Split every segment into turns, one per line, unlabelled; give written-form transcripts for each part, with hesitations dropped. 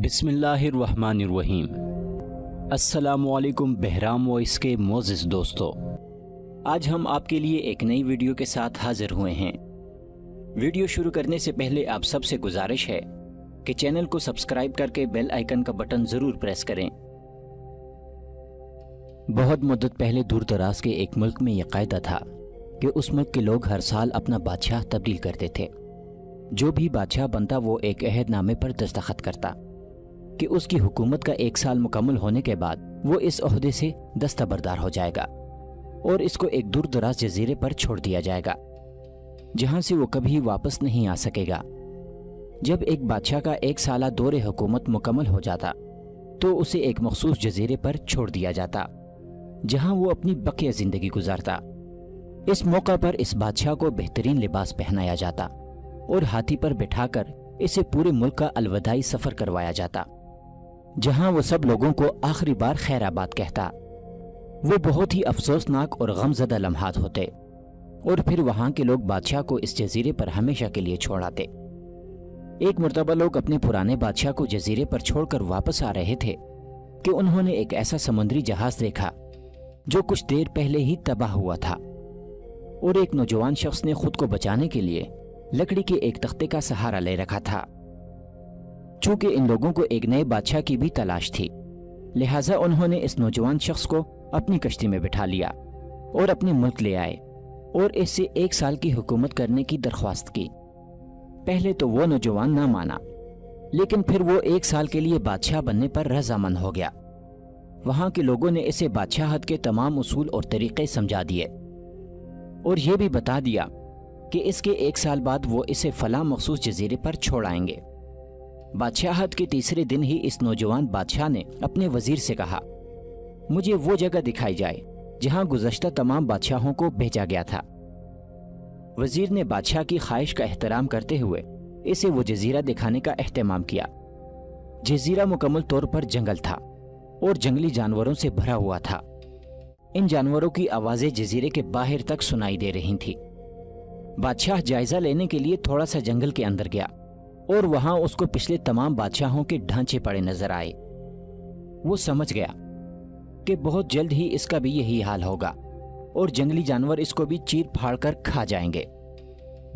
بسم اللہ الرحمن الرحیم۔ السلام علیکم بہرام وائس کے معزز دوستو، آج ہم آپ کے لیے ایک نئی ویڈیو کے ساتھ حاضر ہوئے ہیں۔ ویڈیو شروع کرنے سے پہلے آپ سب سے گزارش ہے کہ چینل کو سبسکرائب کر کے بیل آئیکن کا بٹن ضرور پریس کریں۔ بہت مدت پہلے دور دراز کے ایک ملک میں یہ قاعدہ تھا کہ اس ملک کے لوگ ہر سال اپنا بادشاہ تبدیل کرتے تھے۔ جو بھی بادشاہ بنتا وہ ایک عہد نامے پر دستخط کرتا کہ اس کی حکومت کا 1 سال مکمل ہونے کے بعد وہ اس عہدے سے دستبردار ہو جائے گا اور اس کو ایک دور دراز جزیرے پر چھوڑ دیا جائے گا جہاں سے وہ کبھی واپس نہیں آ سکے گا۔ جب ایک بادشاہ کا 1 سالہ دور حکومت مکمل ہو جاتا تو اسے ایک مخصوص جزیرے پر چھوڑ دیا جاتا جہاں وہ اپنی بقیہ زندگی گزارتا۔ اس موقع پر اس بادشاہ کو بہترین لباس پہنایا جاتا اور ہاتھی پر بٹھا کر اسے پورے ملک کا الوداعی سفر کروایا جاتا جہاں وہ سب لوگوں کو آخری بار خیر آباد کہتا۔ وہ بہت ہی افسوسناک اور غمزدہ لمحات ہوتے اور پھر وہاں کے لوگ بادشاہ کو اس جزیرے پر ہمیشہ کے لیے چھوڑ آتے۔ ایک مرتبہ لوگ اپنے پرانے بادشاہ کو جزیرے پر چھوڑ کر واپس آ رہے تھے کہ انہوں نے ایک ایسا سمندری جہاز دیکھا جو کچھ دیر پہلے ہی تباہ ہوا تھا، اور ایک نوجوان شخص نے خود کو بچانے کے لیے لکڑی کے ایک تختے کا سہارا لے رکھا تھا۔ چونکہ ان لوگوں کو ایک نئے بادشاہ کی بھی تلاش تھی، لہٰذا انہوں نے اس نوجوان شخص کو اپنی کشتی میں بٹھا لیا اور اپنے ملک لے آئے اور اس سے 1 سال کی حکومت کرنے کی درخواست کی۔ پہلے تو وہ نوجوان نہ مانا، لیکن پھر وہ 1 سال کے لیے بادشاہ بننے پر رضامند ہو گیا۔ وہاں کے لوگوں نے اسے بادشاہت کے تمام اصول اور طریقے سمجھا دیے اور یہ بھی بتا دیا کہ اس کے 1 سال بعد وہ اسے فلاں مخصوص جزیرے پر چھوڑ آئیں گے۔ بادشاہت کے تیسرے دن ہی اس نوجوان بادشاہ نے اپنے وزیر سے کہا، مجھے وہ جگہ دکھائی جائے جہاں گزشتہ تمام بادشاہوں کو بھیجا گیا تھا۔ وزیر نے بادشاہ کی خواہش کا احترام کرتے ہوئے اسے وہ جزیرہ دکھانے کا اہتمام کیا۔ جزیرہ مکمل طور پر جنگل تھا اور جنگلی جانوروں سے بھرا ہوا تھا۔ ان جانوروں کی آوازیں جزیرے کے باہر تک سنائی دے رہی تھیں۔ بادشاہ جائزہ لینے کے لیے تھوڑا سا جنگل کے اندر گیا اور وہاں اس کو پچھلے تمام بادشاہوں کے ڈھانچے پڑے نظر آئے۔ وہ سمجھ گیا کہ بہت جلد ہی اس کا بھی یہی حال ہوگا اور جنگلی جانور اس کو بھی چیر پھاڑ کر کھا جائیں گے۔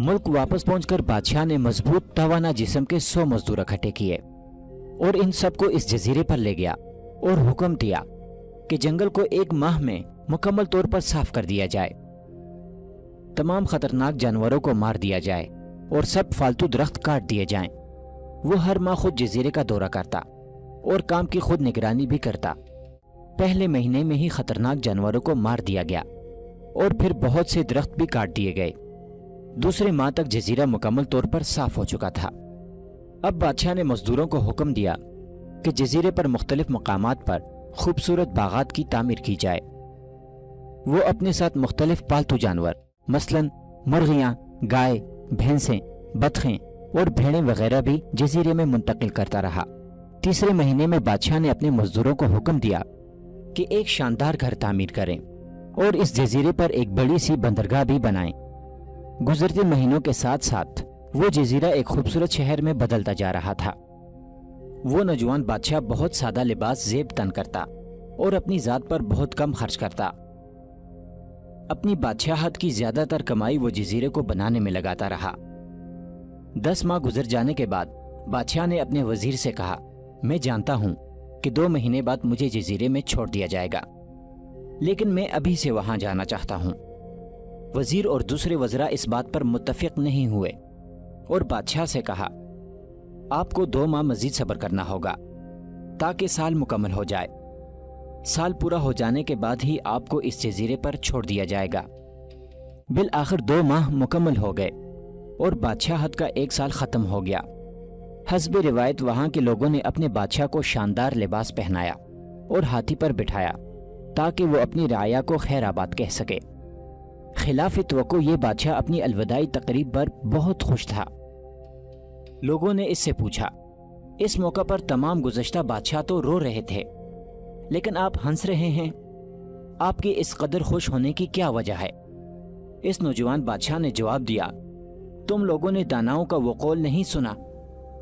ملک واپس پہنچ کر بادشاہ نے مضبوط توانا جسم کے 100 مزدور اکٹھے کیے اور ان سب کو اس جزیرے پر لے گیا اور حکم دیا کہ جنگل کو 1 ماہ میں مکمل طور پر صاف کر دیا جائے، تمام خطرناک جانوروں کو مار دیا جائے اور سب فالتو درخت کاٹ دیے جائیں۔ وہ ہر ماہ خود جزیرے کا دورہ کرتا اور کام کی خود نگرانی بھی کرتا۔ پہلے مہینے میں ہی خطرناک جانوروں کو مار دیا گیا اور پھر بہت سے درخت بھی کاٹ دیے گئے۔ دوسرے ماہ تک جزیرہ مکمل طور پر صاف ہو چکا تھا۔ اب بادشاہ نے مزدوروں کو حکم دیا کہ جزیرے پر مختلف مقامات پر خوبصورت باغات کی تعمیر کی جائے۔ وہ اپنے ساتھ مختلف پالتو جانور مثلاً مرغیاں، گائے، بھینسیں، بطخیں اور بھیڑیں وغیرہ بھی جزیرے میں منتقل کرتا رہا۔ تیسرے مہینے میں بادشاہ نے اپنے مزدوروں کو حکم دیا کہ ایک شاندار گھر تعمیر کریں اور اس جزیرے پر ایک بڑی سی بندرگاہ بھی بنائیں۔ گزرتے مہینوں کے ساتھ ساتھ وہ جزیرہ ایک خوبصورت شہر میں بدلتا جا رہا تھا۔ وہ نوجوان بادشاہ بہت سادہ لباس زیب تن کرتا اور اپنی ذات پر بہت کم خرچ کرتا۔ اپنی بادشاہت کی زیادہ تر کمائی وہ جزیرے کو بنانے میں لگاتا رہا۔ 10 ماہ گزر جانے کے بعد بادشاہ نے اپنے وزیر سے کہا، میں جانتا ہوں کہ 2 مہینے بعد مجھے جزیرے میں چھوڑ دیا جائے گا، لیکن میں ابھی سے وہاں جانا چاہتا ہوں۔ وزیر اور دوسرے وزراء اس بات پر متفق نہیں ہوئے اور بادشاہ سے کہا، آپ کو 2 ماہ مزید صبر کرنا ہوگا تاکہ سال مکمل ہو جائے۔ سال پورا ہو جانے کے بعد ہی آپ کو اس جزیرے پر چھوڑ دیا جائے گا۔ بالآخر 2 ماہ مکمل ہو گئے اور بادشاہت کا 1 سال ختم ہو گیا۔ حسب روایت وہاں کے لوگوں نے اپنے بادشاہ کو شاندار لباس پہنایا اور ہاتھی پر بٹھایا تاکہ وہ اپنی رعایا کو خیر آباد کہہ سکے۔ خلاف توقع یہ بادشاہ اپنی الوداعی تقریب پر بہت خوش تھا۔ لوگوں نے اس سے پوچھا، اس موقع پر تمام گزشتہ بادشاہ تو رو رہے تھے لیکن آپ ہنس رہے ہیں، آپ کے اس قدر خوش ہونے کی کیا وجہ ہے؟ اس نوجوان بادشاہ نے جواب دیا، تم لوگوں نے داناؤں کا وہ قول نہیں سنا